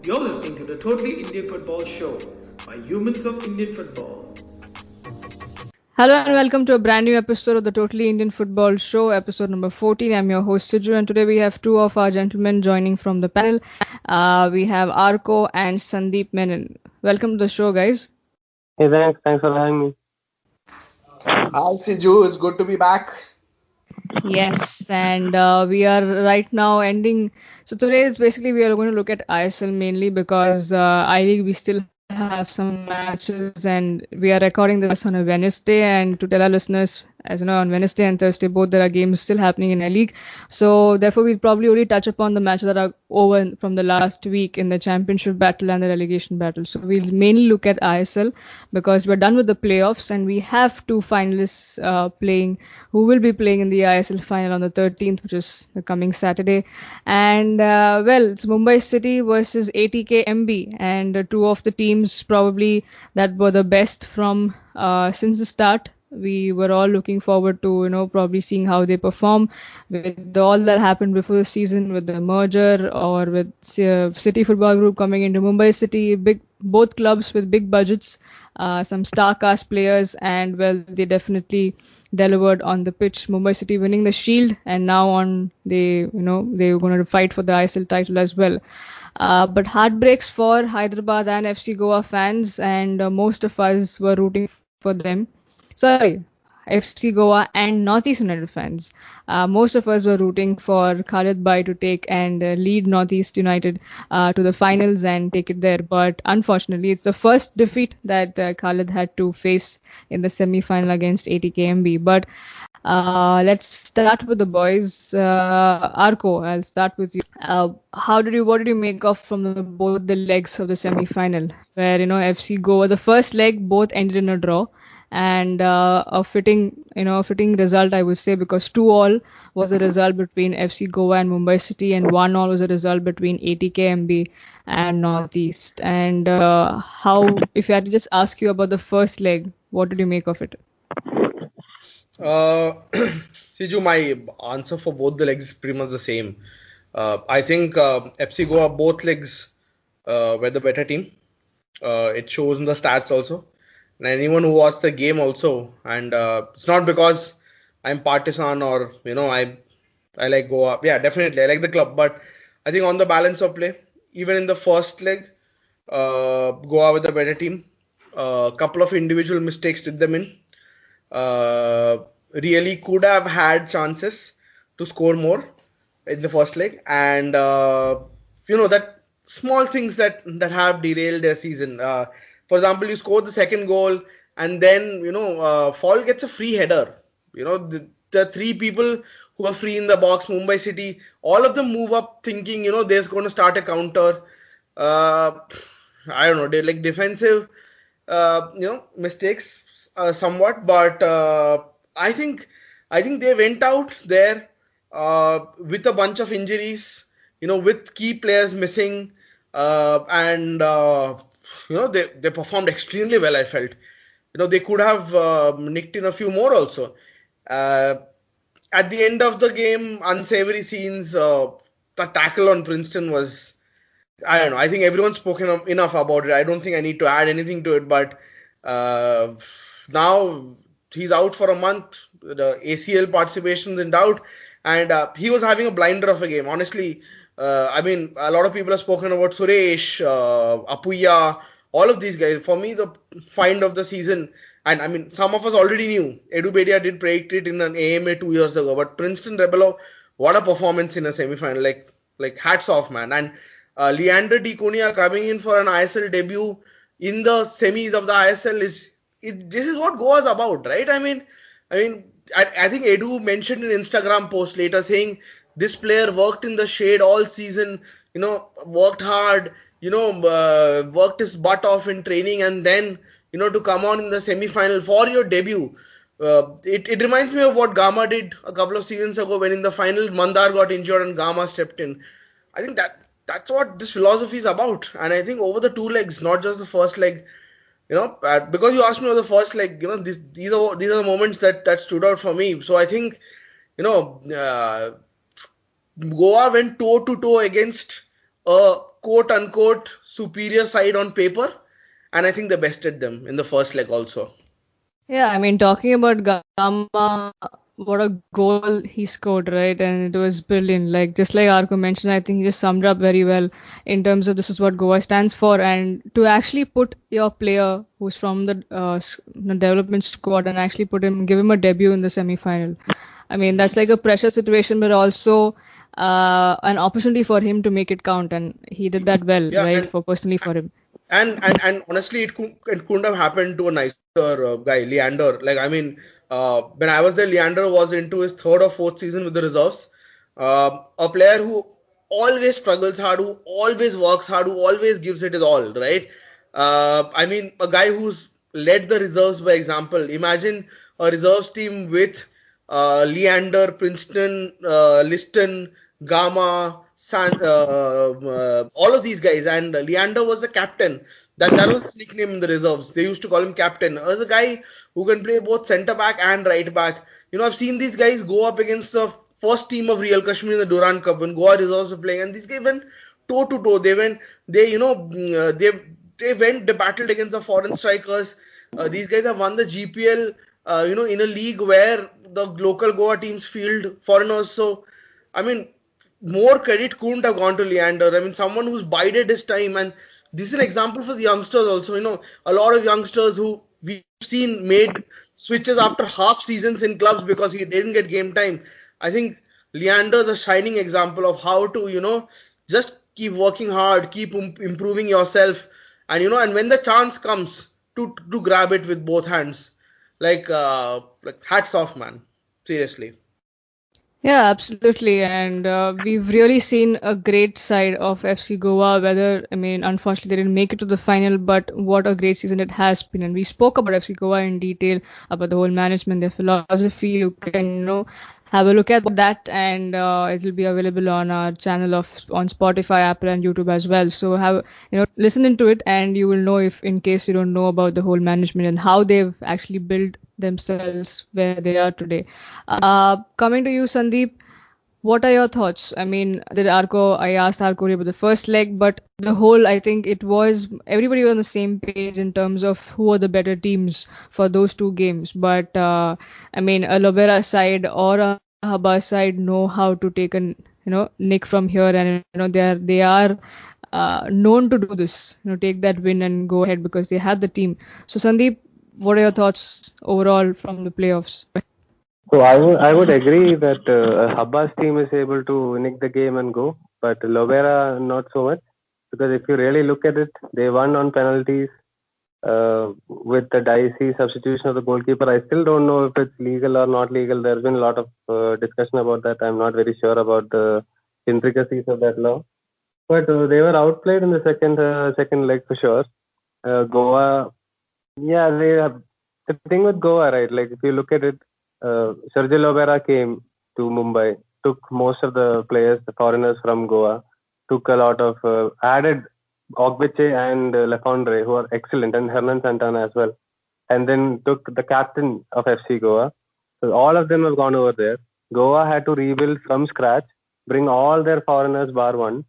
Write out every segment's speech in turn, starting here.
You're listening to the Totally Indian Football Show by Humans of Indian Football. Hello and welcome to a brand new episode of the Totally Indian Football Show, episode number 14. I'm your host Siju, and today we have two of our gentlemen joining from the panel. We have Arko and Sandeep Menon. Welcome to the show, guys. Hey, thanks for having me. Hi Siju, it's good to be back. Yes, and we are right now ending. So today is basically we are going to look at ISL mainly because I-League we still have some matches and we are recording this on a Wednesday. And to tell our listeners, as you know, on Wednesday and Thursday both there are games still happening in I-League. So therefore we'll probably only touch upon the matches that are over from the last week in the championship battle and the relegation battle. So we'll mainly look at ISL because we're done with the playoffs and we have two finalists playing who will be playing in the ISL final on the 13th, which is the coming Saturday. And it's Mumbai City versus ATK MB, and two of the teams probably that were the best from since the start. We were all looking forward to probably seeing how they perform with all that happened before the season, with the merger or with City Football Group coming into Mumbai City. Both clubs with big budgets, some star-cast players, and well, they definitely delivered on the pitch. Mumbai City winning the Shield, and now on they were going to fight for the ISL title as well. But heartbreaks for Hyderabad and FC Goa fans, and most of us were rooting for them. Sorry, FC Goa and Northeast United fans. Most of us were rooting for Khalid Bhai to take and lead Northeast United to the finals and take it there. But unfortunately, it's the first defeat that Khalid had to face in the semi-final against ATKMB. But let's start with the boys. Arko, I'll start with you. What did you make of from both the legs of the semi-final, where FC Goa, the first leg both ended in a draw, and a fitting result, I would say, because 2-2 was the result between FC Goa and Mumbai City, and 1-1 was the result between ATKMB and Northeast. And if I had to just ask you about the first leg, what did you make of it? Siju, my answer for both the legs is pretty much the same. I think FC Goa, both legs were the better team. It shows in the stats also. And anyone who watched the game also, and it's not because I'm partisan or I like Goa. Yeah, definitely I like the club, but I think on the balance of play, even in the first leg, Goa with the better team. A couple of individual mistakes did them in. Really could have had chances to score more in the first leg, and that small things that have derailed their season. For example, you score the second goal, and then Fall gets a free header. The three people who are free in the box, Mumbai City, all of them move up thinking they're going to start a counter. I don't know, they're like defensive, mistakes somewhat, but I think they went out there with a bunch of injuries, with key players missing, and they performed extremely well. I felt, they could have nicked in a few more also. At the end of the game, unsavory scenes. The tackle on Princeton was, I don't know. I think everyone's spoken enough about it. I don't think I need to add anything to it. But now he's out for a month. The ACL participation's in doubt, and he was having a blinder of a game. Honestly, a lot of people have spoken about Suresh, Apuya, all of these guys. For me, the find of the season, and some of us already knew. Edubedia did predict it in an AMA 2 years ago, but Princeton Rebelo, what a performance in a semi-final! Like hats off, man. And Leander Di Cunha coming in for an ISL debut in the semis of the ISL this is what Goa's about, right? I think Edu mentioned in Instagram post later saying this player worked in the shade all season, worked hard, worked his butt off in training, and then, to come on in the semi-final for your debut. It reminds me of what Gama did a couple of seasons ago when in the final Mandar got injured and Gama stepped in. I think that's what this philosophy is about. And I think over the two legs, not just the first leg, because you asked me about the first leg, these are the moments that stood out for me. So I think, Goa went toe to toe against a quote-unquote superior side on paper, and I think they bested them in the first leg also. Yeah, I mean, talking about Gama, what a goal he scored, right? And it was brilliant. Like, just like Arko mentioned, I think he just summed up very well in terms of this is what Goa stands for. And to actually put your player who's from the development squad and actually give him a debut in the semi-final. I mean, that's like a pressure situation, but also an opportunity for him to make it count. And he did that well, Yeah, right? Personally for him. And honestly, it couldn't have happened to a nicer guy, Leander. Like, I mean, when I was there, Leander was into his third or fourth season with the reserves. A player who always struggles hard, who always works hard, who always gives it his all, right? I mean, a guy who's led the reserves by example. Imagine a reserves team with Leander, Princeton, Liston, Gama, all of these guys, and Leander was the captain. That was his nickname in the reserves. They used to call him captain. As a guy who can play both centre back and right back. You know, I've seen these guys go up against the first team of Real Kashmir in the Durand Cup when Goa reserves were playing, and these guys went toe to toe. They battled against the foreign strikers. These guys have won the GPL. In a league where the local Goa teams field foreigners. So, I mean, more credit couldn't have gone to Leander. I mean, someone who's bided his time, and this is an example for the youngsters also. You know, a lot of youngsters who we've seen made switches after half seasons in clubs because they didn't get game time. I think Leander is a shining example of how to, just keep working hard, keep improving yourself, and when the chance comes to grab it with both hands. Like hats off, man. Seriously. Yeah, absolutely. And we've really seen a great side of FC Goa. Unfortunately, they didn't make it to the final, but what a great season it has been. And we spoke about FC Goa in detail, about the whole management, their philosophy. You can, have a look at that, and it will be available on our channel on Spotify, Apple, and YouTube as well. So listen into it, and you will know, if in case you don't know about the whole management and how they've actually built themselves where they are today. Coming to you, Sandeep, what are your thoughts? I mean, I asked Arko about the first leg, but the whole, I think everybody was on the same page in terms of who are the better teams for those two games. But a Lobera side or a Habba side know how to take nick from here, and they are known to do this, take that win and go ahead because they had the team. So Sandeep, what are your thoughts overall from the playoffs? So I would agree that Habba's team is able to nick the game and go, but Lovera not so much, because if you really look at it, they won on penalties with the dicey substitution of the goalkeeper. I still don't know if it's legal or not legal. There's been a lot of discussion about that. I'm not very sure about the intricacies of that law, but they were outplayed in the second leg for sure. Goa, yeah, the thing with Goa, right? Like if you look at it. Sergio Lovera came to Mumbai, took most of the players, the foreigners from Goa, took a lot of, added Ogbeche and Lefondre, who are excellent, and Hernan Santana as well, and then took the captain of FC Goa. So all of them have gone over there. Goa had to rebuild from scratch, bring all their foreigners bar one,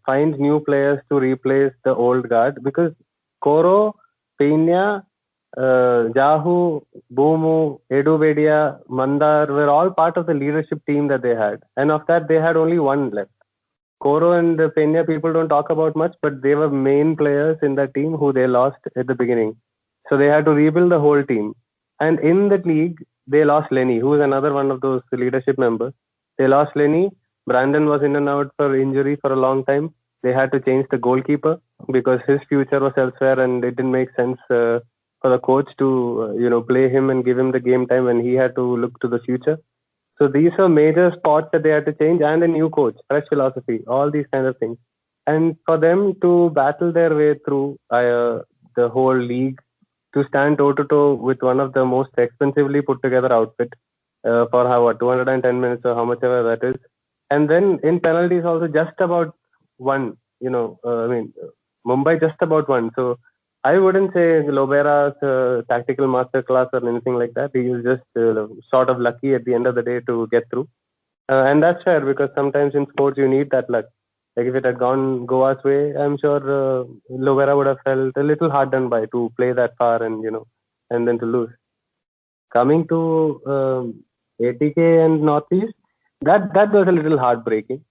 find new players to replace the old guard, because Koro, Peña, Jahu, Boomu, Edu Bedia, Mandar were all part of the leadership team that they had. And of that, they had only one left. Koro and Peña people don't talk about much, but they were main players in that team who they lost at the beginning. So they had to rebuild the whole team. And in that league, they lost Lenny, who is another one of those leadership members. They lost Lenny. Brandon was in and out for injury for a long time. They had to change the goalkeeper because his future was elsewhere, and it didn't make sense for the coach to play him and give him the game time when he had to look to the future. So these are major spots that they had to change, and a new coach, fresh philosophy, all these kind of things. And for them to battle their way through the whole league, to stand toe to toe with one of the most expensively put together outfit for 210 minutes or how much ever that is, and then in penalties also just about won. Mumbai just about won. So I wouldn't say Lobera's tactical masterclass or anything like that. He was just sort of lucky at the end of the day to get through. And that's fair, because sometimes in sports you need that luck. Like if it had gone Goa's way, I'm sure Lovera would have felt a little hard done by to play that far and and then to lose. Coming to ATK and Northeast, that was a little heartbreaking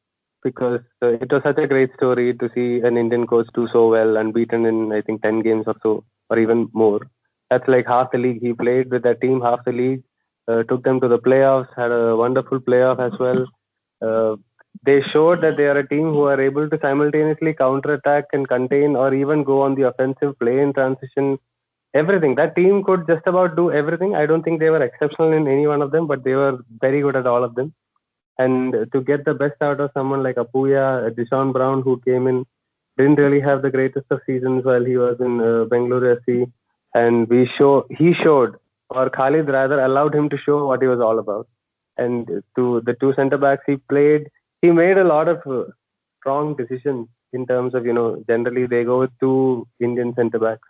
because it was such a great story to see an Indian coach do so well, unbeaten in I think 10 games or so, or even more. That's like half the league he played with that team, half the league. Took them to the playoffs, had a wonderful playoff as well. They showed that they are a team who are able to simultaneously counter-attack and contain, or even go on the offensive, play in transition, everything. That team could just about do everything. I don't think they were exceptional in any one of them, but they were very good at all of them. And to get the best out of someone like Apuya, Deshaun Brown, who came in, didn't really have the greatest of seasons while he was in Bengaluru FC. And he showed, or Khalid rather allowed him to show what he was all about. And to the two centre backs he played, he made a lot of strong decisions in terms of, generally they go with two Indian centre backs.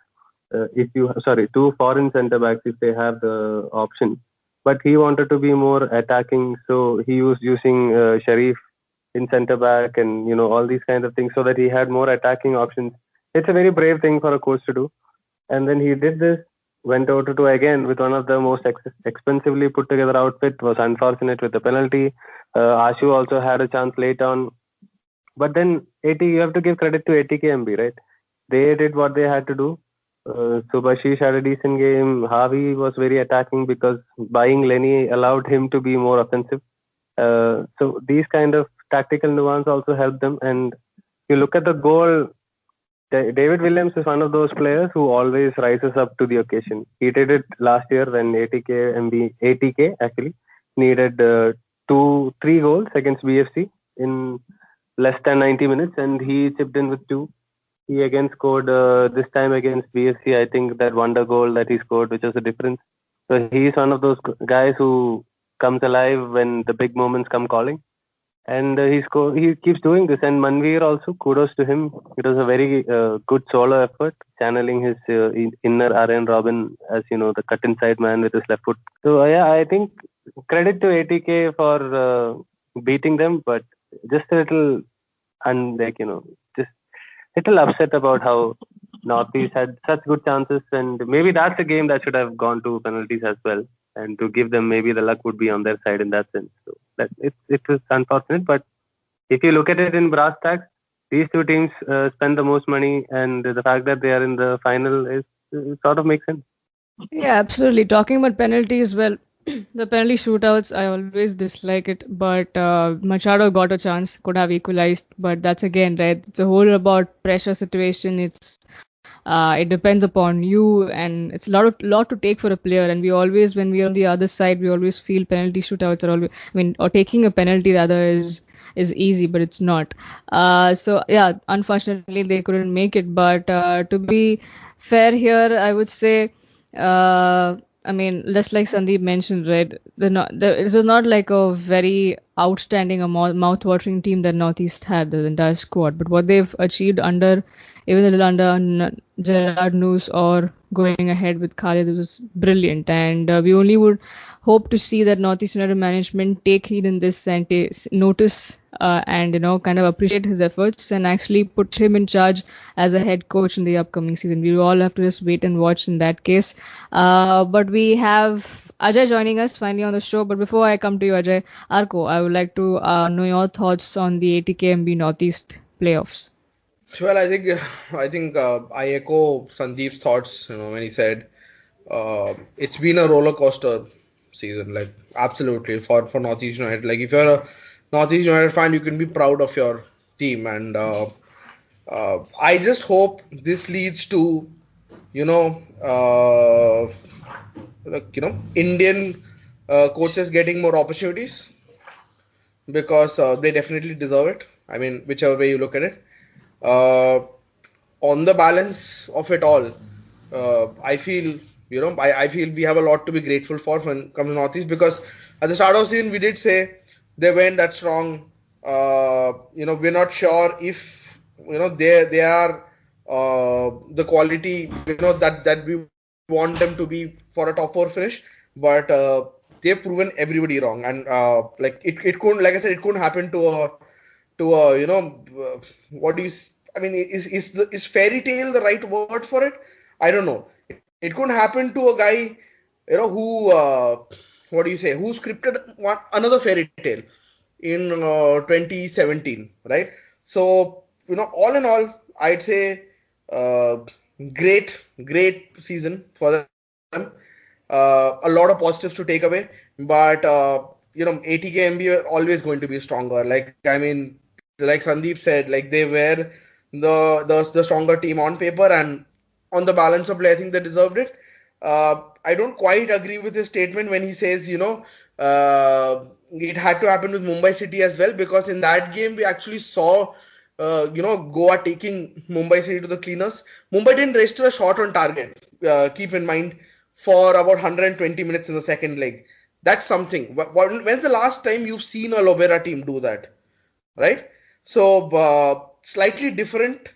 Two foreign centre backs if they have the option. But he wanted to be more attacking, so he was using Sharif in centre back and all these kinds of things so that he had more attacking options. It's a very brave thing for a coach to do. And then he did this, went over to again with one of the most expensively put together outfit, was unfortunate with the penalty. Ashu also had a chance late on. But then you have to give credit to ATKMB, right? They did what they had to do. Subhashish had a decent game. Javi was very attacking because buying Lenny allowed him to be more offensive. So these kind of tactical nuance also helped them. And you look at the goal, David Williams is one of those players who always rises up to the occasion. He did it last year when ATK actually needed 3 goals against BFC in less than 90 minutes, and he chipped in with 2. He again scored this time against BFC, I think that wonder goal that he scored, which was the difference. So he's one of those guys who comes alive when the big moments come calling. And he keeps doing this. And Manveer also, kudos to him. It was a very good solo effort, channeling his inner Arjen Robben as, the cut inside man with his left foot. So I think credit to ATK for beating them, but just a little, just little upset about how Northeast had such good chances, and maybe that's a game that should have gone to penalties as well, and to give them maybe the luck would be on their side in that sense. So that it was unfortunate, but if you look at it in brass tacks, these two teams spend the most money, and the fact that they are in the final is sort of makes sense. Yeah, absolutely. Talking about penalties, well, the penalty shootouts, I always dislike it, but Machado got a chance, could have equalized, but that's again, right? It's a whole about pressure situation. It depends upon you, and it's a lot to take for a player. And we always, when we are on the other side, we always feel penalty shootouts are always, or taking a penalty rather is easy, but it's not. So yeah, unfortunately they couldn't make it. But to be fair here, I would say. Just like Sandeep mentioned, right? It was not like a very outstanding or mouth-watering team that Northeast had, the entire squad. But what they've achieved under Gerard Noose or going ahead with Khalid was brilliant. And we only would hope to see that Northeast United management take heed in this and notice and kind of appreciate his efforts and actually put him in charge as a head coach in the upcoming season. We all have to just wait and watch in that case. But we have Ajay joining us finally on the show. But before I come to you, Ajay, Arko, I would like to know your thoughts on the ATKMB Northeast playoffs. Well, I think I echo Sandeep's thoughts. When he said it's been a roller coaster season, like absolutely for Northeast United. Like if you're a Northeast United fan, you can be proud of your team, and I just hope this leads to Indian coaches getting more opportunities, because they definitely deserve it. I mean, whichever way you look at it. On the balance of it all, I feel I feel we have a lot to be grateful for when it comes to Northeast, because at the start of the season we did say they weren't that strong. We're not sure if they are the quality that we want them to be for a top 4 finish, but they've proven everybody wrong, and it couldn't, like I said, it couldn't happen to to what do you I mean, is fairy tale the right word for it? I don't know. It could happen to a guy, who what do you say, who scripted another fairy tale in 2017, right? So, all in all, I'd say uh, great season for them. A lot of positives to take away, but ATKMB are always going to be stronger. Like, I mean, like Sandeep said, like they were the stronger team on paper, and on the balance of play, I think they deserved it. I don't quite agree with his statement when he says, it had to happen with Mumbai City as well, because in that game we actually saw, Goa taking Mumbai City to the cleaners. Mumbai didn't register a shot on target. Keep in mind, for about 120 minutes in the second leg. That's something. When's the last time you've seen a Lobera team do that, right? So slightly different,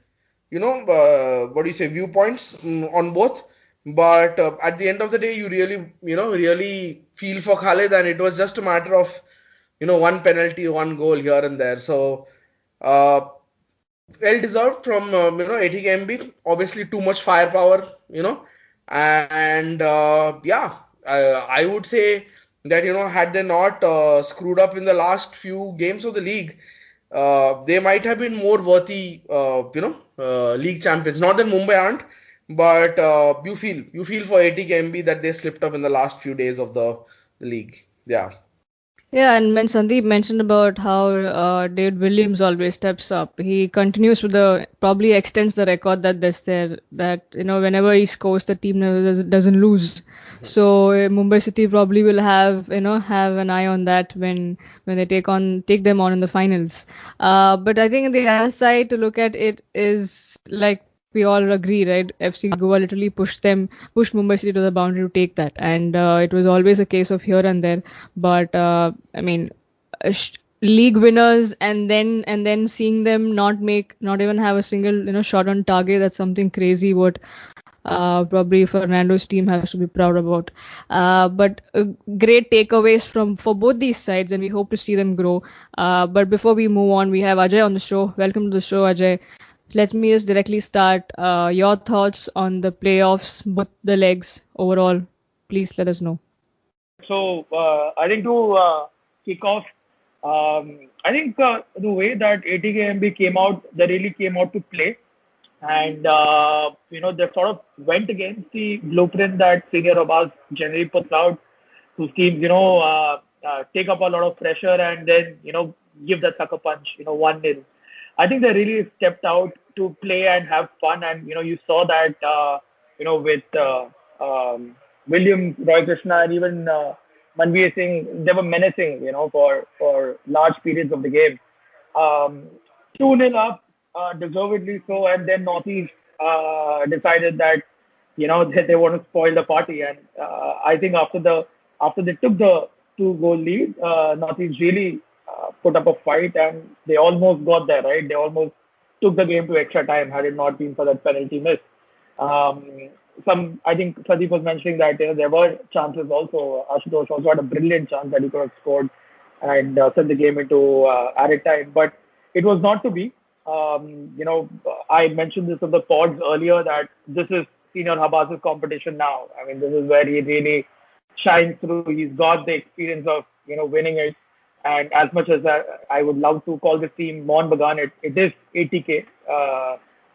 what do you say, viewpoints on both. But at the end of the day, you really feel for Khalid, and it was just a matter of, one penalty, one goal here and there. So well deserved from ATKMB. Obviously, too much firepower, and yeah, I would say that had they not screwed up in the last few games of the league, they might have been more worthy, league champions. Not that Mumbai aren't, but you feel for ATKMB that they slipped up in the last few days of the league. Yeah. Yeah, and when Sandeep mentioned about how David Williams always steps up, he continues with probably extends the record that's there, that whenever he scores, the team never doesn't lose. So Mumbai City probably will have an eye on that when they take them on in the finals. But I think the other side to look at it is, like we all agree, right? FC Goa literally pushed Mumbai City to the boundary to take that, and it was always a case of here and there. But I mean, league winners, and then seeing them not even have a single shot on target, that's something crazy. What probably Fernando's team has to be proud about. But great takeaways for both these sides, and we hope to see them grow. But before we move on, we have Ajay on the show. Welcome to the show, Ajay. Let me just directly start. Your thoughts on the playoffs, both the legs overall. Please let us know. So I think to kick off, I think the way that ATKMB came out, they really came out to play, and they sort of went against the blueprint that Senior Abbas generally puts out, whose teams take up a lot of pressure and then give that sucker punch, 1-0. I think they really stepped out to play and have fun, and you saw that with Williams, Roy Krishna, and even Manveer Singh, they were menacing, for large periods of the game. 2-0 up, deservedly so, and then Northeast decided that that they want to spoil the party, and I think after they took the 2-goal lead, Northeast really put up a fight, and they almost got there, right? They almost took the game to extra time had it not been for that penalty miss. I think Pradeep was mentioning that there were chances also. Ashutosh also had a brilliant chance that he could have scored and sent the game into added time, but it was not to be. I mentioned this on the pods earlier that this is Senior Habas's competition now. I mean, this is where he really shines through. He's got the experience of winning it. And as much as I would love to call this team Mohun Bagan, it is ATK.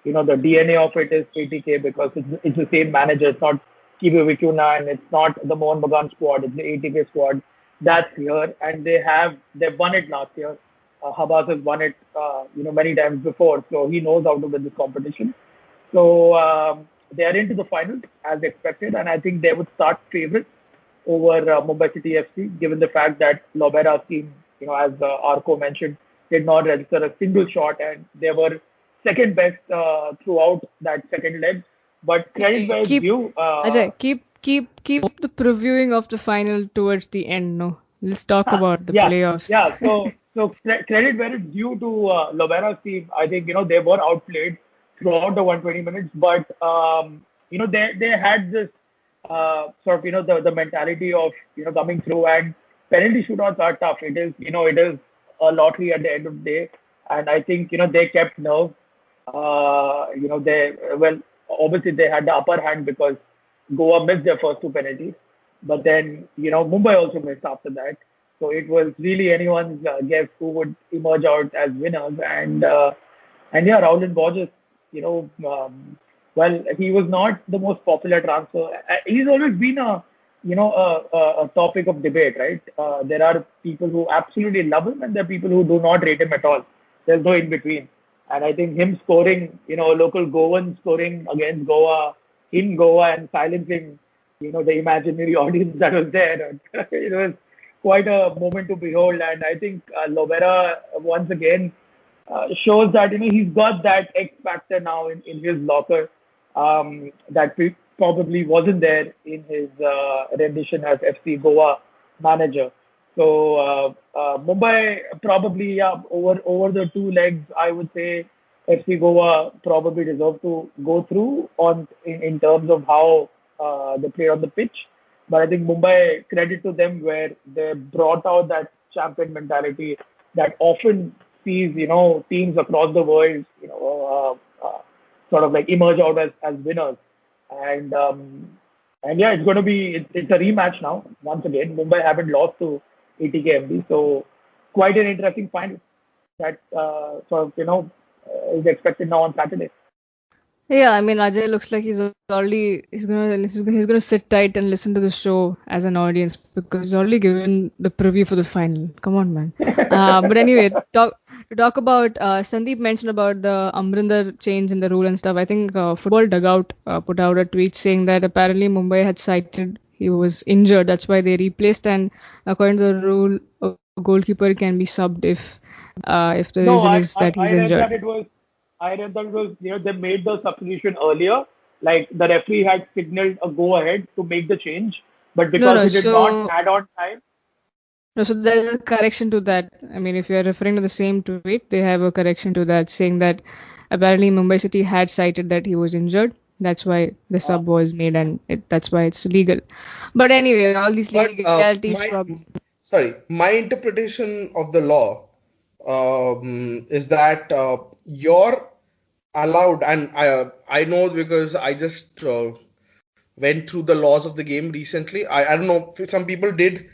The DNA of it is ATK because it's the same manager. It's not Kibu Vikuna, and it's not the Mohun Bagan squad. It's the ATK squad that's here, and they've won it last year. Habas has won it, many times before, so he knows how to win this competition. So they are into the finals as expected, and I think they would start favourites over Mumbai City FC, given the fact that Lobera's team, as Arco mentioned, did not register a single shot, and they were second best throughout that second leg. But credit where it's due. Ajay, keep the previewing of the final towards the end. No, let's talk about the playoffs. Yeah. So credit where it's due to Lobera's team. I think they were outplayed throughout the 120 minutes, but they had this sort of the mentality of coming through, and penalty shootouts are tough. It is a lottery at the end of the day. and I think they kept nerve. Obviously they had the upper hand because Goa missed their first two penalties, but then Mumbai also missed after that. So it was really anyone's guess who would emerge out as winners, and yeah, Rowland Borges, you know, well, he was not the most popular transfer. He's always been a topic of debate, right? There are people who absolutely love him, and there are people who do not rate him at all. There's no in between. And I think him scoring, a local Goan scoring against Goa in Goa and silencing, the imaginary audience that was there, it was quite a moment to behold. And I think Lovera once again shows that he's got that X factor now in his locker that probably wasn't there in his rendition as FC Goa manager. So Mumbai probably over the two legs, I would say FC Goa probably deserve to go through in terms of how they play on the pitch. But I think Mumbai, credit to them, where they brought out that champion mentality that often sees teams across the world sort of like emerge out as winners. And yeah, it's going to be it's a rematch now. Once again, Mumbai haven't lost to ATKMB, so quite an interesting final that is expected now on Saturday. Yeah, I mean Ajay looks like he's gonna sit tight and listen to the show as an audience because he's already given the preview for the final. Come on, man. But anyway, to talk about Sandeep mentioned about the Amrinder change in the rule and stuff. I think Football Dugout put out a tweet saying that apparently Mumbai had cited he was injured. That's why they replaced, and according to the rule, a goalkeeper can be subbed if the reason is that he's injured. I read that it was, they made the substitution earlier. Like the referee had signaled a go ahead to make the change, but because he did not add on time. No, so there's a correction to that. I mean, if you're referring to the same tweet, they have a correction to that saying that apparently Mumbai City had cited that he was injured. That's why the sub was made, and that's why it's legal. But anyway, all these legalities my interpretation of the law is that you're allowed, and I know because I just went through the laws of the game recently. I don't know, some people did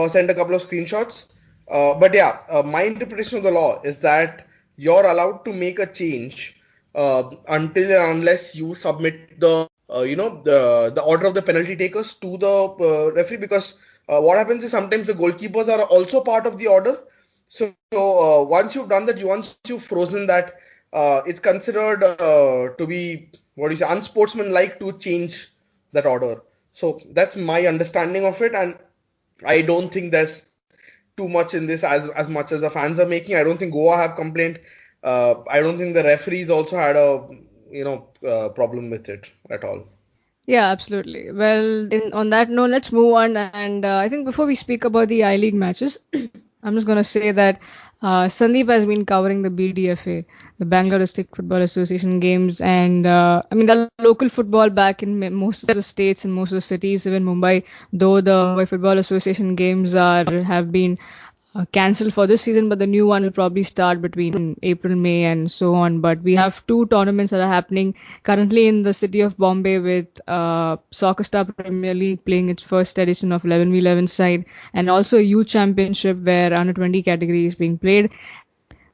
send a couple of screenshots, but yeah, my interpretation of the law is that you're allowed to make a change until and unless you submit the the order of the penalty takers to the referee, because what happens is sometimes the goalkeepers are also part of the order. So once you've done that, once you've frozen that, it's considered to be unsportsmanlike to change that order. So that's my understanding of it, and I don't think there's too much in this as much as the fans are making. I don't think Goa have complained. I don't think the referees also had a problem with it at all. Yeah, absolutely. Well, on that note, let's move on. And I think before we speak about the I-League matches, I'm just going to say that Sandeep has been covering the BDFA, the Bangalore District Football Association games, and I mean the local football back in most of the states and most of the cities, even Mumbai, though the Mumbai Football Association games have been cancelled for this season, but the new one will probably start between April, May, and so on. But we have two tournaments that are happening currently in the city of Bombay, with Soccer Star Premier League playing its first edition of 11v11 side, and also a youth championship where under 20 category is being played.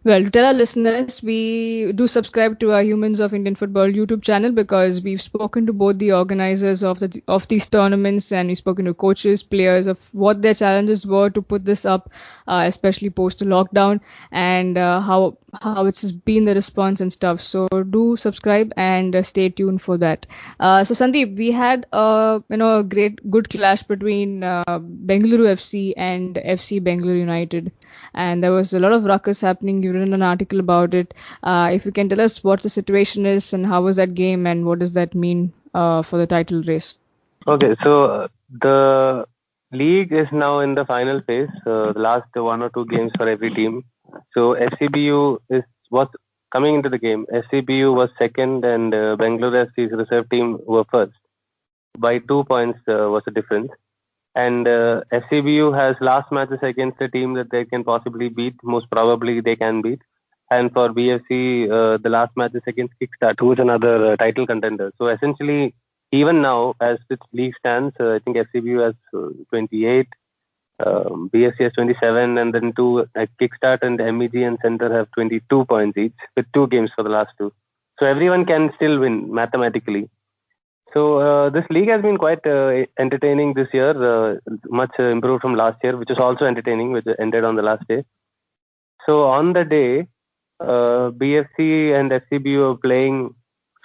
Well, to tell our listeners, we do subscribe to our Humans of Indian Football YouTube channel because we've spoken to both the organizers of these tournaments, and we've spoken to coaches, players, of what their challenges were to put this up, especially post the lockdown, and how it's been the response and stuff. So do subscribe and stay tuned for that. So Sandeep, we had a good clash between Bengaluru FC and FC Bengaluru United, and there was a lot of ruckus happening. You written an article about it. If you can tell us what the situation is and how was that game and what does that mean for the title race? Okay, so the league is now in the final phase. The last one or two games for every team. So FCBU was coming into the game. FCBU was second, and Bengaluru FC's reserve team were first. By 2 points was the difference. And FCBU has last matches against a team that they can possibly beat. Most probably they can beat. and for BFC, the last match is against Kickstart, who is another title contender. So essentially, even now, as the league stands, I think FCBU has 28, BFC has 27, and then two Kickstart and MEG and Center have 22 points each, with 2 games for the last 2. So everyone can still win mathematically. So this league has been quite entertaining this year, much improved from last year, which was also entertaining, which ended on the last day. So on the day, BFC and FCBU are playing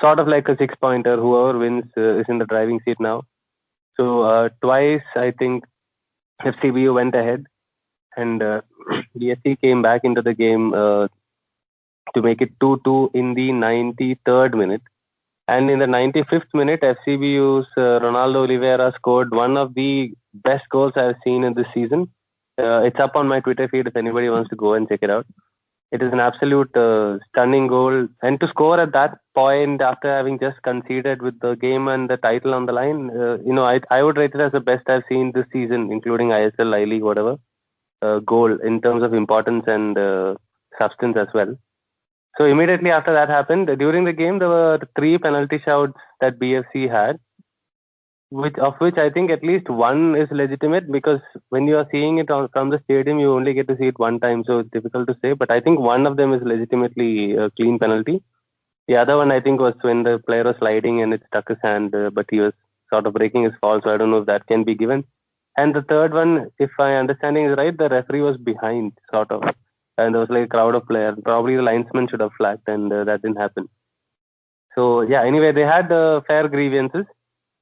sort of like a 6-pointer. Whoever wins is in the driving seat now. So twice, I think, FCBU went ahead, and BFC came back into the game to make it 2-2 in the 93rd minute. And in the 95th minute, FCBU's Ronaldo Oliveira scored one of the best goals I've seen in this season. It's up on my Twitter feed if anybody wants to go and check it out. It is an absolute stunning goal. And to score at that point after having just conceded with the game and the title on the line, I would rate it as the best I've seen this season, including ISL, I-League, whatever, goal in terms of importance and substance as well. So immediately after that happened, during the game, there were 3 penalty shouts that BFC had, of which I think at least one is legitimate, because when you are seeing it from the stadium, you only get to see it one time, so it's difficult to say. But I think one of them is legitimately a clean penalty. The other one, I think, was when the player was sliding and it stuck his hand, but he was sort of breaking his fall, so I don't know if that can be given. And the third one, if my understanding is right, the referee was behind, sort of. And there was like a crowd of players. Probably the linesman should have flagged, and that didn't happen. So yeah, anyway, they had fair grievances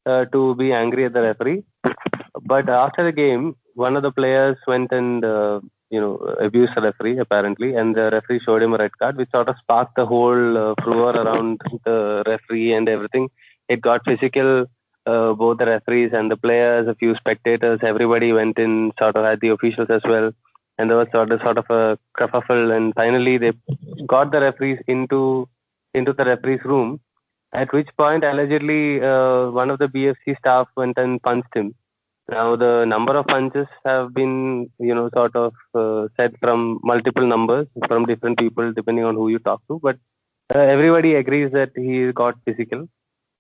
to be angry at the referee. But after the game, one of the players went and abused the referee apparently, and the referee showed him a red card, which sort of sparked the whole furor around the referee and everything. It got physical. Both the referees and the players, a few spectators, everybody went in, sort of had the officials as well. And there was sort of a kerfuffle, and finally they got the referees into the referee's room. At which point, allegedly, one of the BFC staff went and punched him. Now, the number of punches have been, sort of said from multiple numbers from different people, depending on who you talk to. But everybody agrees that he got physical.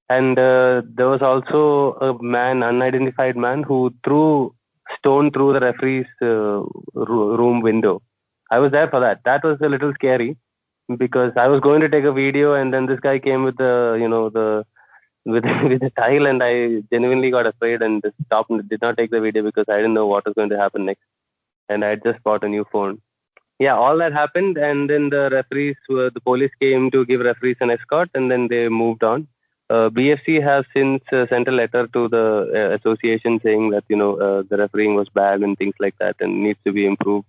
And there was also a man, unidentified man, who threw stone through the referee's room window. I was there for that. That was a little scary, because I was going to take a video, and then this guy came with the with the tile, and I genuinely got afraid and just stopped and did not take the video because I didn't know what was going to happen next, and I had just bought a new phone. Yeah, all that happened, and then the police came to give referees an escort, and then they moved on. BFC has since sent a letter to the association saying that the refereeing was bad and things like that, and needs to be improved.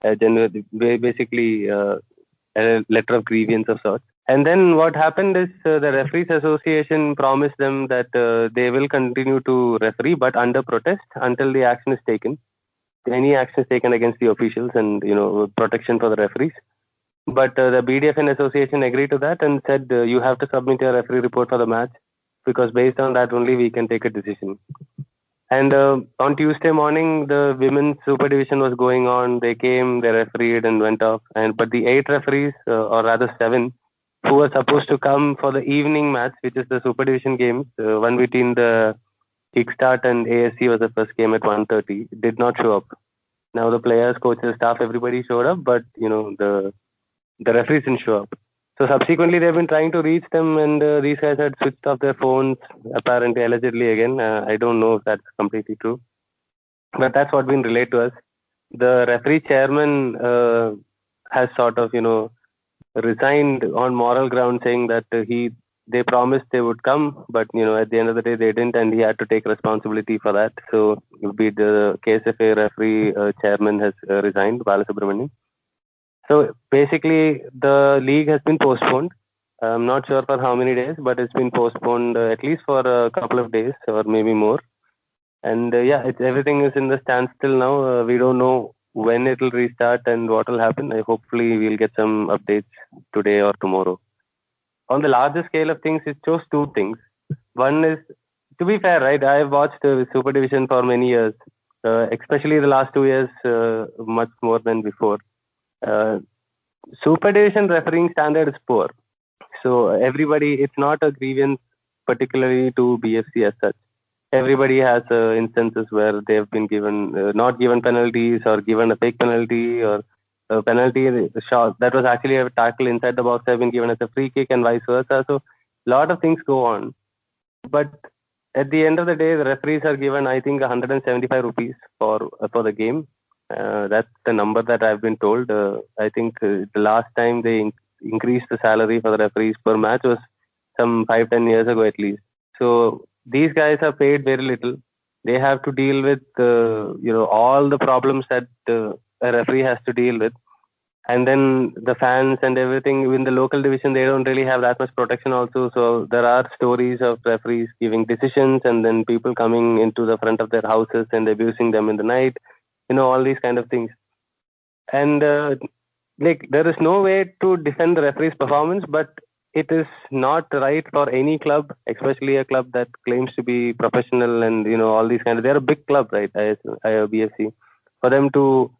Basically, a letter of grievance of sorts. And then what happened is the Referees Association promised them that they will continue to referee, but under protest until the action is taken. Any action is taken against the officials and protection for the referees. But the BDFN Association agreed to that and said you have to submit your referee report for the match, because based on that only we can take a decision. And on Tuesday morning, the women's super division was going on. They came, they refereed and went off. But the 8 referees, or rather 7, who were supposed to come for the evening match, which is the super division games, one between the Kickstart and ASC was the first game at 1:30, did not show up. Now the players, coaches, staff, everybody showed up, but the referees didn't show up. So subsequently, they've been trying to reach them, and these guys had switched off their phones, apparently, allegedly again. I don't know if that's completely true, but that's what been relayed to us. The referee chairman has sort of, resigned on moral ground, saying that they promised they would come, but at the end of the day they didn't, and he had to take responsibility for that. So the KSFA referee chairman has resigned, Balasubramanian. So basically, the league has been postponed. I'm not sure for how many days, but it's been postponed at least for a couple of days or maybe more. And everything is in the standstill now. We don't know when it will restart and what will happen. Hopefully, we'll get some updates today or tomorrow. On the larger scale of things, it shows 2 things. One is, to be fair, right? I've watched Super Division for many years, especially the last 2 years, much more than before. Super Division refereeing standard is poor. So everybody, it's not a grievance particularly to BFC as such. Everybody has instances where they've been given not given penalties or given a fake penalty or a penalty shot that was actually a tackle inside the box have been given as a free kick and vice versa. So a lot of things go on. But at the end of the day, the referees are given, I think, 175 rupees for the game. That's the number that I've been told. I think the last time they increased the salary for the referees per match was some 5-10 years ago at least. So these guys are paid very little. They have to deal with all the problems that a referee has to deal with. And then the fans and everything in the local division, they don't really have that much protection also. So there are stories of referees giving decisions and then people coming into the front of their houses and abusing them in the night, all these kind of things. And there is no way to defend the referee's performance, but it is not right for any club, especially a club that claims to be professional and, all these kind of, they're a big club, right? IOBFC, for them to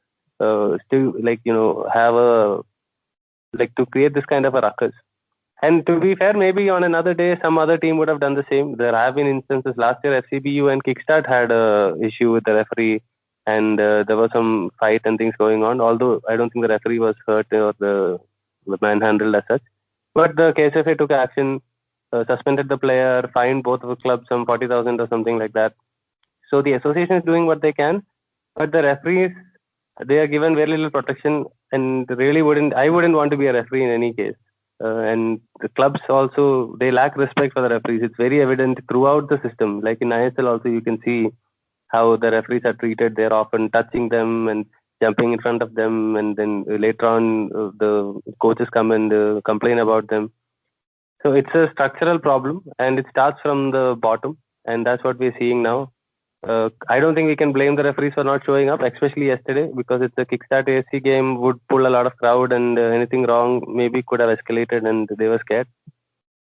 still have to create this kind of a ruckus. And to be fair, maybe on another day some other team would have done the same. There have been instances last year. FCBU and Kickstart had a issue with the referee, and there was some fight and things going on. Although I don't think the referee was hurt or the manhandled as such, but the KSFA took action, suspended the player, fined both of the clubs some 40,000 or something like that. So the association is doing what they can, but the referees, they are given very little protection, and really I wouldn't want to be a referee in any case. And the clubs also, they lack respect for the referees. It's very evident throughout the system. Like in ISL also, you can see how the referees are treated. They're often touching them and jumping in front of them, and then later on the coaches come and complain about them. So it's a structural problem, and it starts from the bottom, and that's what we're seeing now. I don't think we can blame the referees for not showing up, especially yesterday, because it's a Kickstart AFC game, would pull a lot of crowd, and anything wrong maybe could have escalated, and they were scared.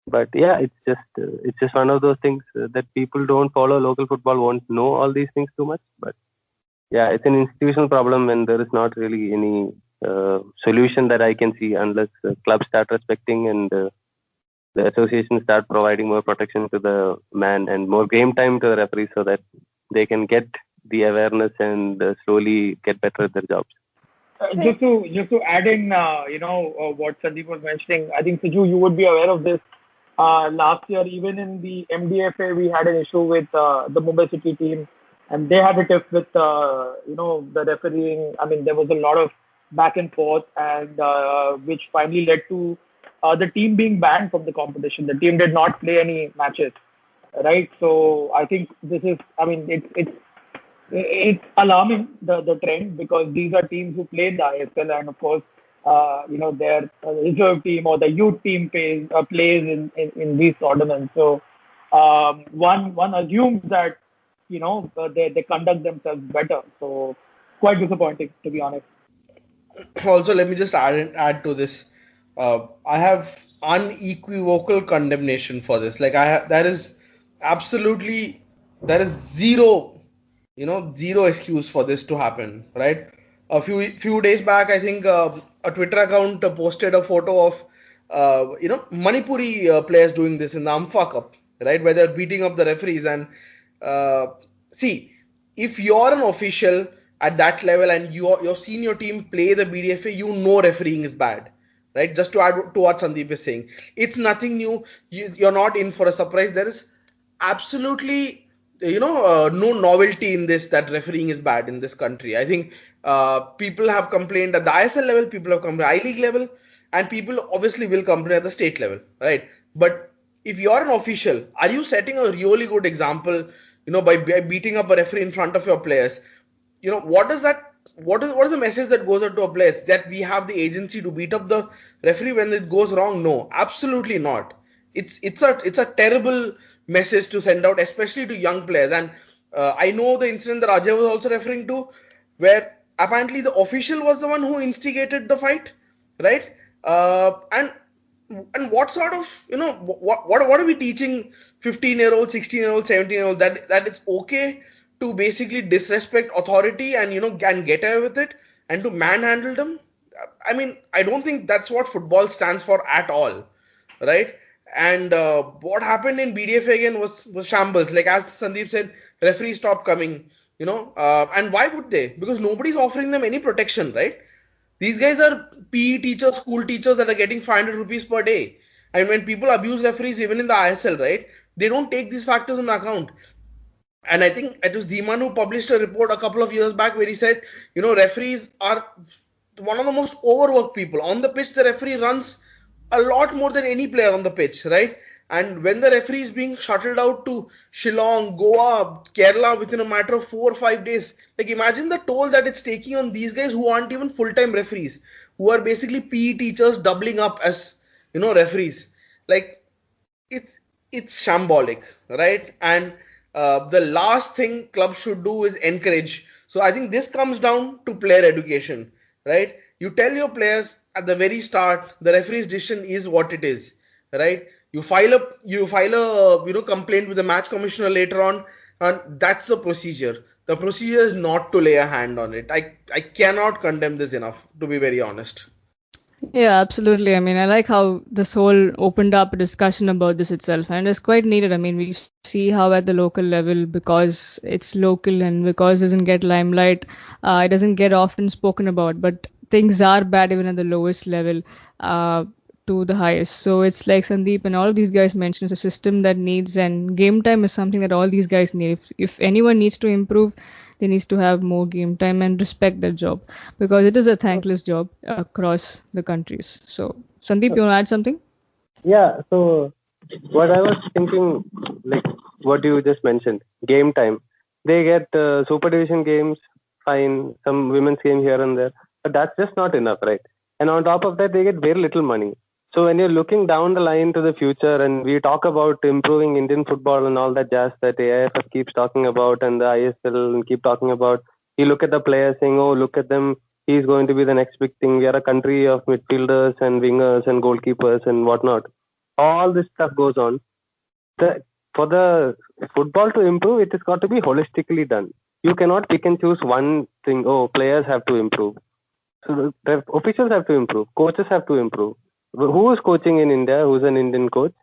But yeah, it's just one of those things that people don't follow local football won't know all these things too much. But yeah, it's an institutional problem, and there is not really any solution that I can see unless clubs start respecting and the association start providing more protection to the man and more game time to the referees so that they can get the awareness and slowly get better at their jobs. Just to add in, what Sandeep was mentioning, I think Siju, you would be aware of this. Last year, even in the MDFA, we had an issue with the Mumbai City team, and they had a tiff with the refereeing. I mean, there was a lot of back and forth, and which finally led to the team being banned from the competition. The team did not play any matches. Right, so I think this is, I mean, it's alarming, the trend, because these are teams who play the ISL, and of course, their reserve team or the youth team plays in these tournaments. So one assumes that they conduct themselves better. So quite disappointing, to be honest. Also, let me just add to this. I have unequivocal condemnation for this. Like there is zero excuse for this to happen, right? A few days back, I think a Twitter account posted a photo of Manipuri players doing this in the Ampha Cup, right, where they're beating up the referees. And see, if you're an official at that level and you're seen your team play the BDFA, refereeing is bad. Right, just to add to what Sandeep is saying, it's nothing new. You're not in for a surprise. There is absolutely, no novelty in this, that refereeing is bad in this country. I think people have complained at the ISL level, people have complained at I-League level, and people obviously will complain at the state level, right? But if you're an official, are you setting a really good example, by beating up a referee in front of your players? What is that? What is the message that goes out to a players, that we have the agency to beat up the referee when it goes wrong? No, absolutely not. It's a terrible message to send out, especially to young players. And I know the incident that Ajay was also referring to, where apparently the official was the one who instigated the fight, right? And what sort of, what are we teaching 15-year-olds, 16-year-olds, 17-year-olds, that it's okay to basically disrespect authority and and get away with it and to manhandle them? I mean, I don't think that's what football stands for at all, right? And what happened in BDFA again was shambles. Like as Sandeep said, referees stopped coming, and why would they? Because nobody's offering them any protection, right? These guys are PE teachers, school teachers that are getting 500 rupees per day. And when people abuse referees, even in the ISL, right, they don't take these factors into account. And I think it was Dhiman who published a report a couple of years back where he said, referees are one of the most overworked people. On the pitch, the referee runs a lot more than any player on the pitch, right? And when the referee is being shuttled out to Shillong, Goa, Kerala within a matter of 4 or 5 days, like imagine the toll that it's taking on these guys who aren't even full-time referees, who are basically PE teachers doubling up as, referees. Like it's shambolic, right? And the last thing clubs should do is encourage. So I think this comes down to player education, right? You tell your players at the very start, the referee's decision is what it is, right? You file a complaint with the match commissioner later on, and that's the procedure. The procedure is not to lay a hand on it. I cannot condemn this enough, to be very honest. Yeah, absolutely. I mean, I like how this whole opened up a discussion about this itself, and it's quite needed. I mean, we see how at the local level, because it's local and because it doesn't get limelight, it doesn't get often spoken about, but things are bad even at the lowest level to the highest. So it's like Sandeep and all of these guys mentioned, it's a system that needs, and game time is something that all these guys need. If anyone needs to improve, they need to have more game time and respect their job, because it is a thankless job across the countries. So Sandeep, you want to add something? Yeah, so what I was thinking, like what you just mentioned, game time. They get super division games, fine, some women's game here and there, but that's just not enough, right? And on top of that, they get very little money. So when you're looking down the line to the future, and we talk about improving Indian football and all that jazz that AIFF keeps talking about, and the ISL keep talking about, you look at the players saying, oh, look at them, he's going to be the next big thing. We are a country of midfielders and wingers and goalkeepers and whatnot. All this stuff goes on. For the football to improve, it has got to be holistically done. You cannot pick and choose one thing. Oh, players have to improve. So the officials have to improve. Coaches have to improve. Who is coaching in India? Who's an Indian coach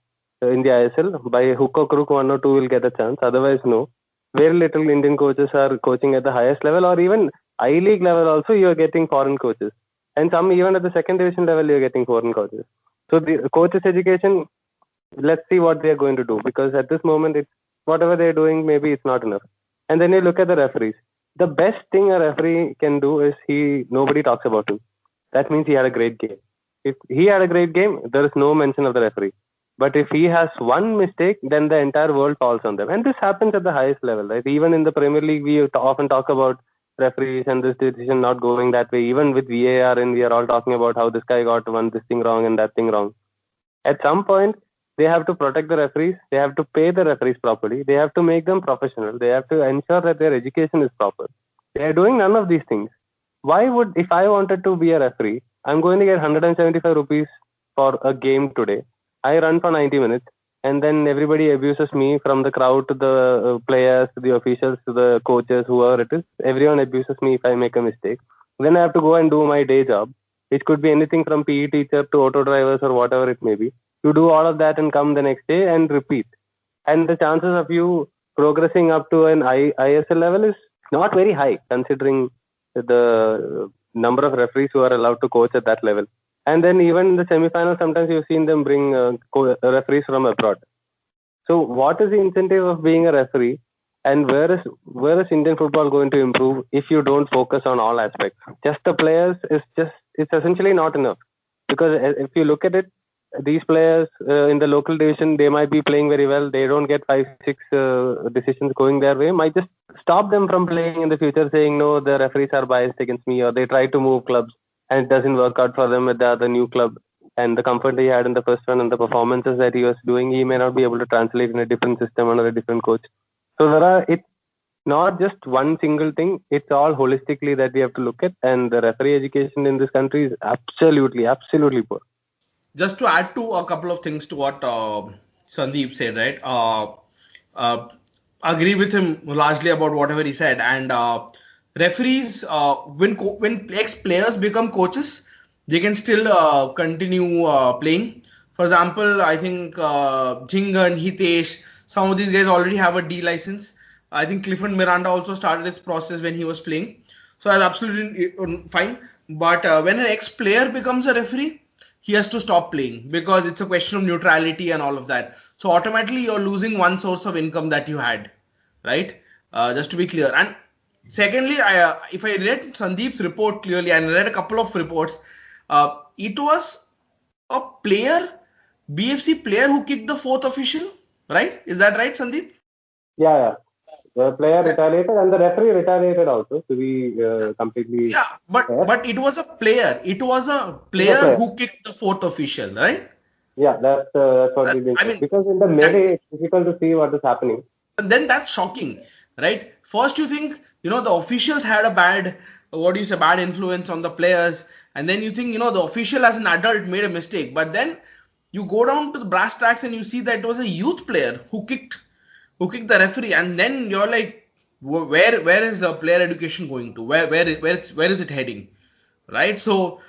in the ISL? By hook or crook, one or two will get a chance. Otherwise, no. Very little Indian coaches are coaching at the highest level, or even I-League level also, you are getting foreign coaches. And some even at the second division level, you are getting foreign coaches. So the coaches' education, let's see what they are going to do. Because at this moment, it's whatever they're doing, maybe it's not enough. And then you look at the referees. The best thing a referee can do is nobody talks about him. That means he had a great game. If he had a great game, there is no mention of the referee. But if he has one mistake, then the entire world falls on them. And this happens at the highest level, right? Even in the Premier League, we often talk about referees and this decision not going that way. Even with VAR, and we are all talking about how this guy got this thing wrong and that thing wrong. At some point, they have to protect the referees. They have to pay the referees properly. They have to make them professional. They have to ensure that their education is proper. They are doing none of these things. If I wanted to be a referee, I'm going to get 175 rupees for a game today. I run for 90 minutes, and then everybody abuses me, from the crowd to the players, to the officials, to the coaches, whoever it is. Everyone abuses me if I make a mistake. Then I have to go and do my day job. It could be anything from PE teacher to auto drivers or whatever it may be. You do all of that and come the next day and repeat. And the chances of you progressing up to an ISL level is not very high, considering the number of referees who are allowed to coach at that level. And then even in the semi-final, sometimes you've seen them bring referees from abroad. So what is the incentive of being a referee? And where is Indian football going to improve if you don't focus on all aspects? Just the players it's essentially not enough. Because if you look at it, these players in the local division, they might be playing very well. They don't get 5-6 decisions going their way. Might just stop them from playing in the future, saying, no, the referees are biased against me, or they try to move clubs and it doesn't work out for them at the other new club. And the comfort he had in the first one and the performances that he was doing, he may not be able to translate in a different system under a different coach. So it's not just one single thing. It's all holistically that we have to look at. And the referee education in this country is absolutely, absolutely poor. Just to add to a couple of things to what Sandeep said, right? Agree with him largely about whatever he said. And referees, when ex-players become coaches, they can still continue playing. For example, I think Jingan, Hitesh, some of these guys already have a D license. I think Clifford Miranda also started his process when he was playing. So that's absolutely fine. But when an ex-player becomes a referee, he has to stop playing because it's a question of neutrality and all of that. So automatically you're losing one source of income that you had, right? Just to be clear. And secondly, if I read Sandeep's report clearly, and I read a couple of reports, it was a player, BFC player, who kicked the fourth official, right? Is that right, Sandeep? Yeah. The player retaliated and the referee retaliated also, to be completely Yeah, fair. but it was a player. It was a player who kicked the fourth official, right? Yeah, that's what we've been I saying. mean, Because in the melee, it's difficult to see what is happening. And then that's shocking, right? First, you think, the officials had a bad, bad influence on the players. And then you think, the official as an adult made a mistake. But then you go down to the brass tacks and you see that it was a youth player who kicked the referee. And then you're like, where is the player education going to? Where is it heading? Right? So,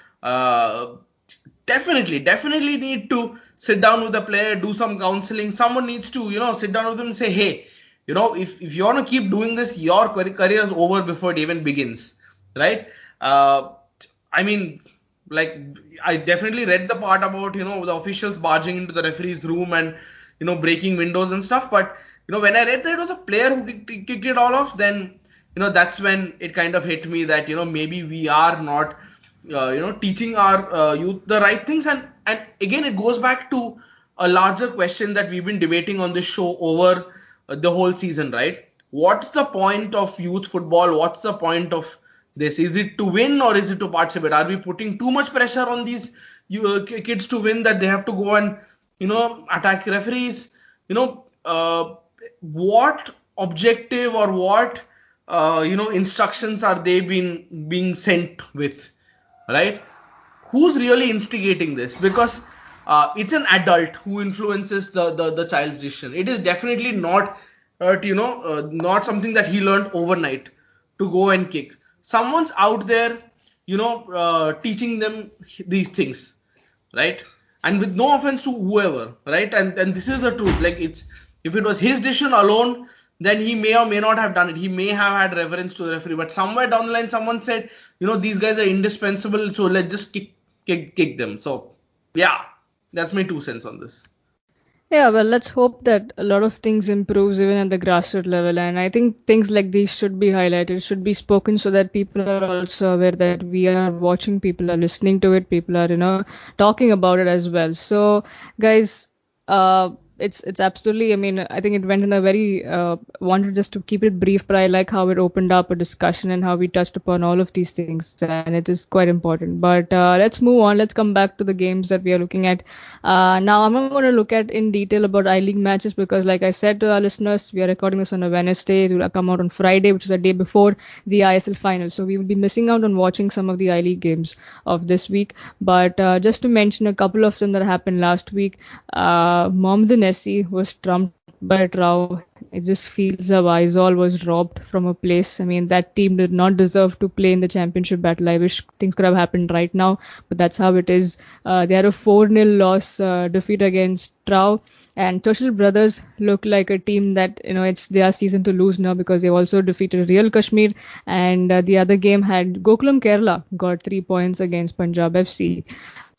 definitely need to sit down with the player, do some counseling. Someone needs to, sit down with them and say, hey, if you want to keep doing this, your career is over before it even begins, right? I mean, like, I definitely read the part about, the officials barging into the referee's room and, breaking windows and stuff. But, when I read that it was a player who kicked it all off, then, that's when it kind of hit me that, maybe we are not, teaching our youth the right things. And again, it goes back to a larger question that we've been debating on this show over the whole season, right? What's the point of youth football? What's the point of this? Is it to win or is it to participate? Are we putting too much pressure on these kids to win that they have to go and, attack referees? What objective or what, instructions are they being sent with? Right? Who's really instigating this? Because it's an adult who influences the child's decision. It is definitely not, not something that he learned overnight to go and kick. Someone's out there, teaching them these things, right? And with no offense to whoever, right? And this is the truth. Like, if it was his decision alone, then he may or may not have done it. He may have had reverence to the referee, but somewhere down the line, someone said, these guys are indispensable, so let's just kick them. So, yeah, that's my 2 cents on this. Yeah, well, let's hope that a lot of things improves even at the grassroots level. And I think things like these should be highlighted, should be spoken so that people are also aware that we are watching, people are listening to it, people are, talking about it as well. So, guys, it's absolutely, I mean, I think it went in a very, wanted just to keep it brief, but I like how it opened up a discussion and how we touched upon all of these things, and it is quite important. But let's move on. Let's come back to the games that we are looking at. Now, I'm not going to look at in detail about I-League matches because, like I said to our listeners, we are recording this on a Wednesday. It will come out on Friday, which is the day before the ISL final. So we will be missing out on watching some of the I-League games of this week. But just to mention a couple of them that happened last week, Mohammed Nessi was trumped by Rao. It just feels Aizawl was robbed from a place. I mean, that team did not deserve to play in the championship battle. I wish things could have happened right now, but that's how it is. They had a 4-0 loss defeat against Rao. And Churchill Brothers look like a team that, it's their season to lose now because they've also defeated Real Kashmir. And the other game had Gokulam Kerala got 3 points against Punjab FC.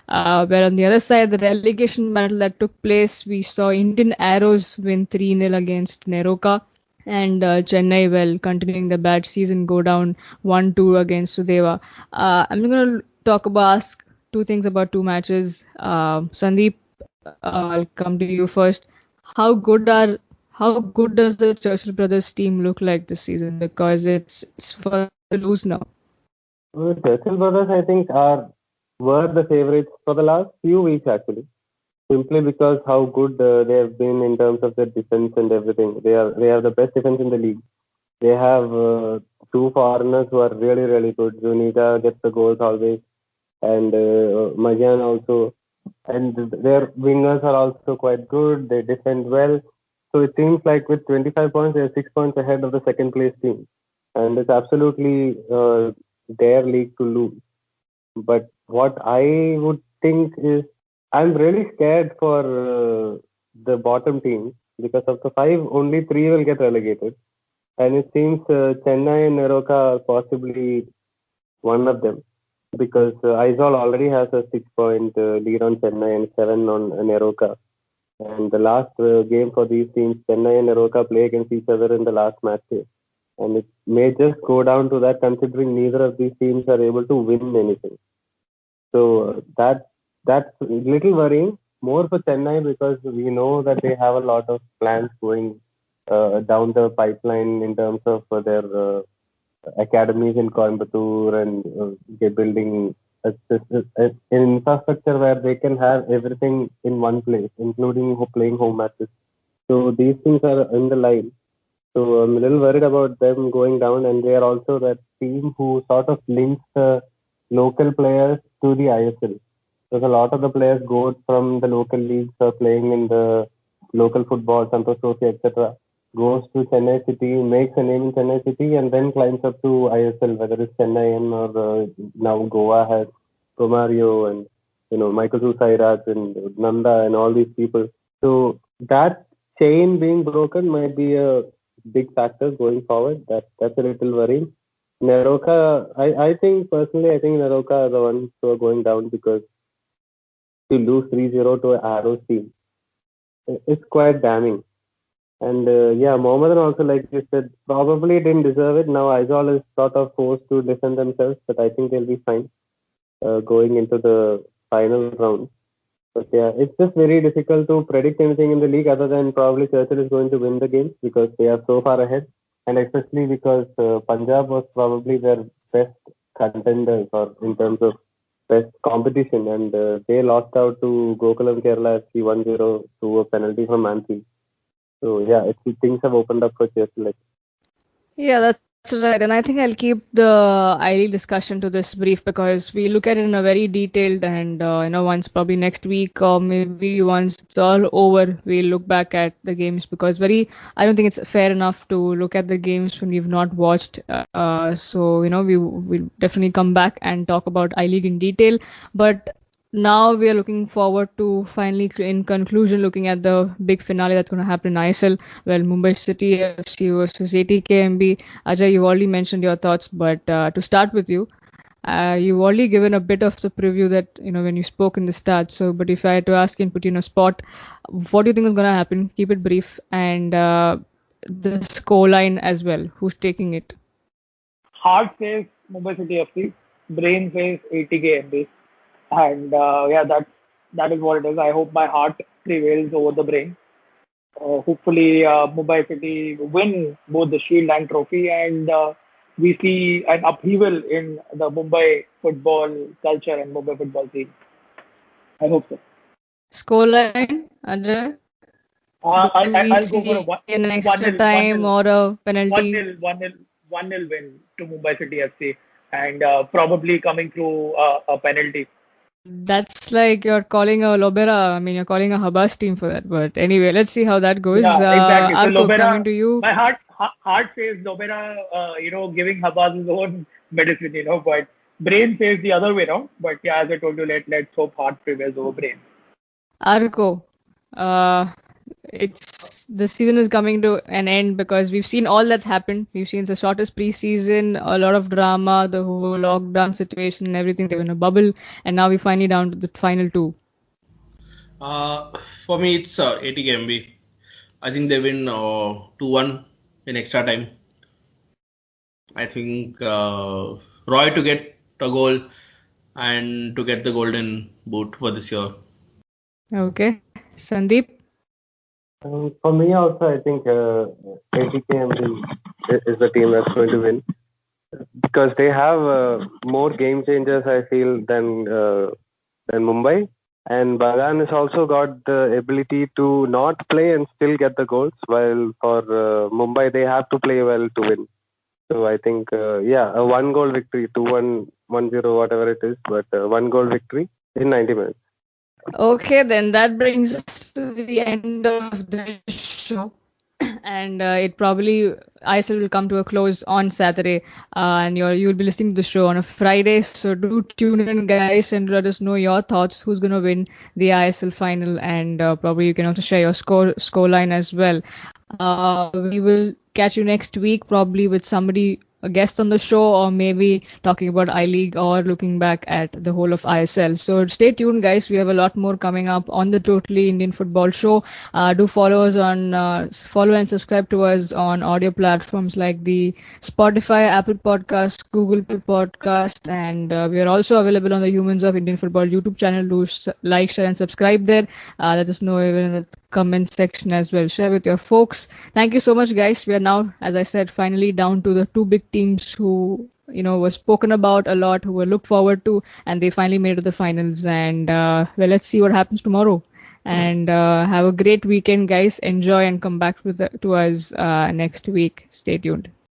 Where on the other side, the relegation battle that took place, we saw Indian Arrows win 3-0 against Neroka. And Chennai, continuing the bad season, go down 1-2 against Sudeva. I'm going to ask two things about two matches. Sandeep, I'll come to you first. How good does the Churchill Brothers team look like this season? Because it's for the lose now. Well, Churchill Brothers, I think, were the favorites for the last few weeks actually, simply because how good they have been in terms of their defense and everything. They have the best defense in the league. They have two foreigners who are really, really good. Zuniga gets the goals always, and Majan also. And their wingers are also quite good. They defend well. So it seems like with 25 points, they are 6 points ahead of the second place team. And it's absolutely their league to lose. But what I would think is I'm really scared for the bottom teams because of the five, only three will get relegated, and it seems Chennai and Neroka are possibly one of them because Aizawl already has a 6 point lead on Chennai and 7 on Neroka. And the last game for these teams, Chennai and Neroka play against each other in the last match day. And it may just go down to that considering neither of these teams are able to win anything. So that's a little worrying, more for Chennai because we know that they have a lot of plans going down the pipeline in terms of their academies in Coimbatore and building an infrastructure where they can have everything in one place, including playing home matches. So these things are in the line. So I'm a little worried about them going down, and they are also that team who sort of links the local players to the ISL. Because a lot of the players go from the local leagues or playing in the local football, Santosh Trophy, etc. Goes to Chennai City, makes a name in Chennai City, and then climbs up to ISL, whether it's Chennai or now Goa has Romario and Michael Susairaj and Nanda and all these people. So that chain being broken might be a big factor going forward. That's a little worrying. Neroka, I think personally, I think Neroka are the ones who are going down because to lose 3-0 to Arrows team, it's quite damning. And yeah, Mohammedan also, like you said, probably didn't deserve it. Now Aizawl is sort of forced to defend themselves, but I think they'll be fine going into the final round. But yeah, it's just very difficult to predict anything in the league other than probably Churchill is going to win the game because they are so far ahead, and especially because Punjab was probably their best contenders or in terms of best competition, and they lost out to Gokulam Kerala FC 1-0 to a penalty from Mansi. So yeah, things have opened up for Churchill. Yeah, that's right. And I think I'll keep the I-League discussion to this brief because we look at it in a very detailed and, once probably next week or maybe once it's all over, we'll look back at the games because I don't think it's fair enough to look at the games when we've not watched. So, we'll definitely come back and talk about I-League in detail. But now we are looking forward to finally, in conclusion, looking at the big finale that's going to happen in ISL. Well, Mumbai City FC versus ATKMB. Ajay, you already mentioned your thoughts, but to start with you, you've already given a bit of the preview that when you spoke in the start. So, but if I had to ask and put you in a spot, what do you think is going to happen? Keep it brief and the scoreline as well. Who's taking it? Heart says Mumbai City FC. Brain says ATKMB. And yeah, that is what it is. I hope my heart prevails over the brain. Hopefully, Mumbai City win both the Shield and Trophy, and we see an upheaval in the Mumbai football culture and Mumbai football team. I hope so. Scoreline, Ajay? I'll go for an extra time or a penalty. 1-0 win to Mumbai City FC, and probably coming through a penalty. That's like you're calling a Lobera. I mean, you're calling a Habas team for that. But anyway, let's see how that goes. Yeah, exactly. So Arko, Lobera, coming to you. My heart says Lobera, giving Habas his own medicine, but brain says the other way around. But yeah, as I told you, let's hope heart prevails over brain. Arko, the season is coming to an end because we've seen all that's happened. We've seen the shortest preseason, a lot of drama, the whole lockdown situation and everything. They were in a bubble, and now we're finally down to the final two. For me, it's ATKMB. I think they win 2-1 in extra time. I think Roy to get a goal and to get the golden boot for this year. Okay. Sandeep? For me also, I think ATKMB is the team that's going to win because they have more game changers, I feel, than Mumbai. And Bagan has also got the ability to not play and still get the goals, while for Mumbai, they have to play well to win. So I think, a 1-goal victory, 2-1, 1-0, whatever it is, but 1-goal victory in 90 minutes. Okay, then that brings us to the end of the show. and it probably ISL will come to a close on Saturday, and you'll be listening to the show on a Friday. So do tune in, guys, and let us know your thoughts. Who's gonna win the ISL final, and probably you can also share your score line as well. We will catch you next week, probably with somebody, a guest on the show, or maybe talking about I-League or looking back at the whole of ISL. So stay tuned, guys. We have a lot more coming up on the Totally Indian Football Show. Do follow us on follow and subscribe to us on audio platforms like the Spotify, Apple Podcasts, Google Podcast, and we are also available on the Humans of Indian Football YouTube channel. Do like, share, and subscribe there. Let us know even in the comment section as well. Share with your folks. Thank you so much, guys. We are now, as I said, finally down to the two big teams who were spoken about a lot, who were looked forward to, and they finally made it to the finals. And well, let's see what happens tomorrow. And have a great weekend, guys. Enjoy and come back to us next week. Stay tuned.